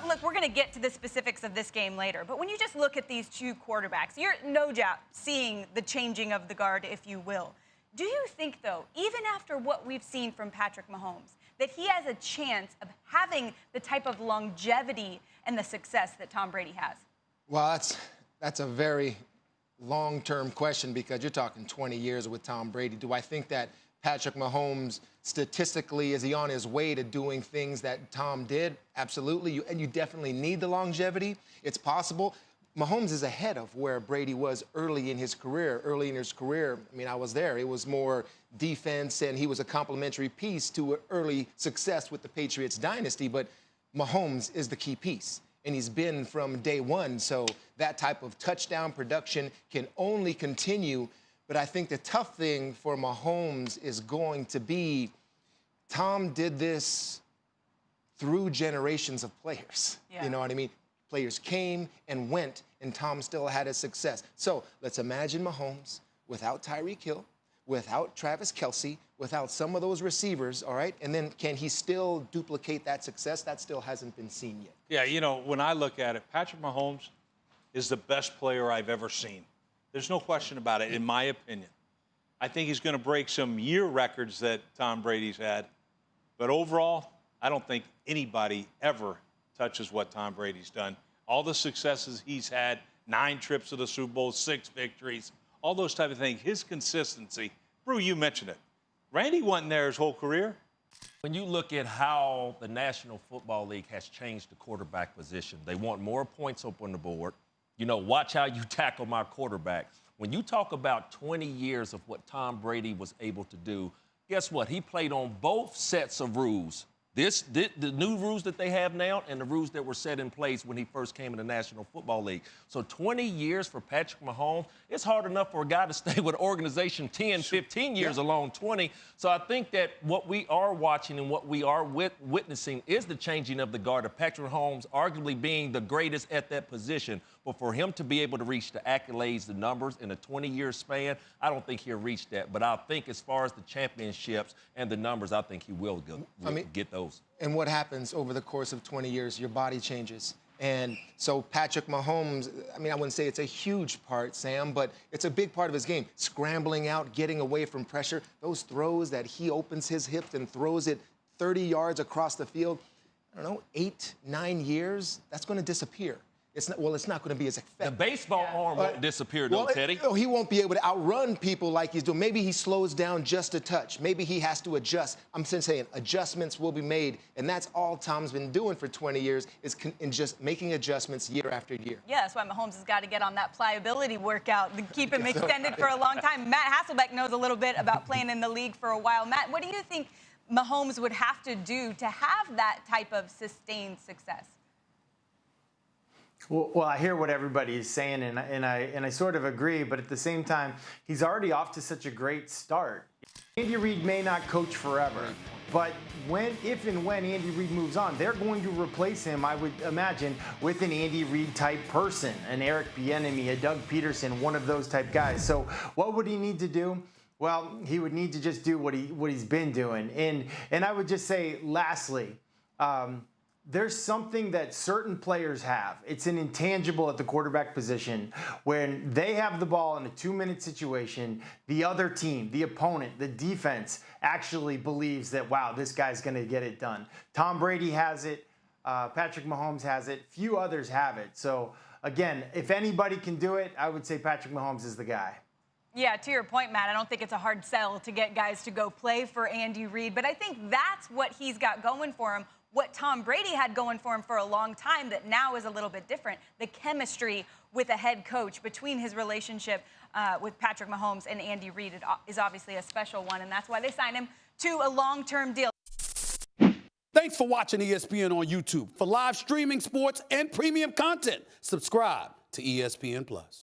look, we're going to get to the specifics of this game later, but when you just look at these two quarterbacks, you're no doubt seeing the changing of the guard, if you will. Do you think, though, even after what we've seen from Patrick Mahomes, that he has a chance of having the type of longevity and the success that Tom Brady has? Well, that's a very long-term question because you're talking 20 years with Tom Brady. Do I think that Patrick Mahomes, statistically, is he on his way to doing things that Tom did? Absolutely. And you definitely need the longevity. It's possible. Mahomes is ahead of where Brady was early in his career. I mean, I was there. It was more defense, and he was a complementary piece to early success with the Patriots dynasty. But Mahomes is the key piece, and he's been from day one. So that type of touchdown production can only continue. But I think the tough thing for Mahomes is going to be Tom did this through generations of players. Yeah. You know what I mean? Players came and went, and Tom still had his success. So let's imagine Mahomes without Tyreek Hill, without Travis Kelce, without some of those receivers, all right? And then can he still duplicate that success? That still hasn't been seen yet. Yeah, you know, when I look at it, Patrick Mahomes is the best player I've ever seen. There's no question about it, in my opinion. I think he's going to break some year records that Tom Brady's had. But overall, I don't think anybody ever touches what Tom Brady's done. All the successes he's had, 9 trips to the Super Bowl, 6 victories, all those type of things. His consistency. Brew, you mentioned it. Randy wasn't there his whole career. When you look at how the National Football League has changed the quarterback position, they want more points up on the board. You know, watch how you tackle my quarterback. When you talk about 20 years of what Tom Brady was able to do, guess what? He played on both sets of rules. The new rules that they have now and the rules that were set in place when he first came in the National Football League. So 20 years for Patrick Mahomes, it's hard enough for a guy to stay with an organization 10, 15 years alone, 20. So I think that what we are watching and what we are witnessing is the changing of the guard of Patrick Mahomes, arguably being the greatest at that position. But for him to be able to reach the accolades, the numbers in a 20-year span, I don't think he'll reach that. But I think as far as the championships and the numbers, I think he will get those. And what happens over the course of 20 years? Your body changes. And so Patrick Mahomes, I mean, I wouldn't say it's a huge part, Sam, but it's a big part of his game. Scrambling out, getting away from pressure, those throws that he opens his hips and throws it 30 yards across the field, I don't know, 8, 9 years, that's going to disappear. It's not going to be as effective. The baseball arm won't disappear, though, Teddy. He won't be able to outrun people like he's doing. Maybe he slows down just a touch. Maybe he has to adjust. I'm saying adjustments will be made, and that's all Tom's been doing for 20 years is just making adjustments year after year. Yeah, that's why Mahomes has got to get on that pliability workout to keep him extended for a long time. Matt Hasselbeck knows a little bit about playing in the league for a while. Matt, what do you think Mahomes would have to do to have that type of sustained success? Well, I hear what everybody is saying, and I sort of agree, but at the same time, he's already off to such a great start. Andy Reid may not coach forever, but if and when Andy Reid moves on, they're going to replace him, I would imagine, with an Andy Reid type person, an Eric Bieniemy, a Doug Peterson, one of those type guys. So what would he need to do? Well, he would need to just do what he's been doing. And I would just say, lastly, there's something that certain players have. It's an intangible at the quarterback position. When they have the ball in a 2-minute situation, the other team, the opponent, the defense actually believes that, wow, this guy's going to get it done. Tom Brady has it. Patrick Mahomes has it. Few others have it. So, again, if anybody can do it, I would say Patrick Mahomes is the guy. Yeah, to your point, Matt, I don't think it's a hard sell to get guys to go play for Andy Reid, but I think that's what he's got going for him. What Tom Brady had going for him for a long time that now is a little bit different. The chemistry with a head coach between his relationship with Patrick Mahomes and Andy Reid is obviously a special one, and that's why they signed him to a long-term deal. Thanks for watching ESPN on YouTube. For live streaming sports and premium content, subscribe to ESPN+.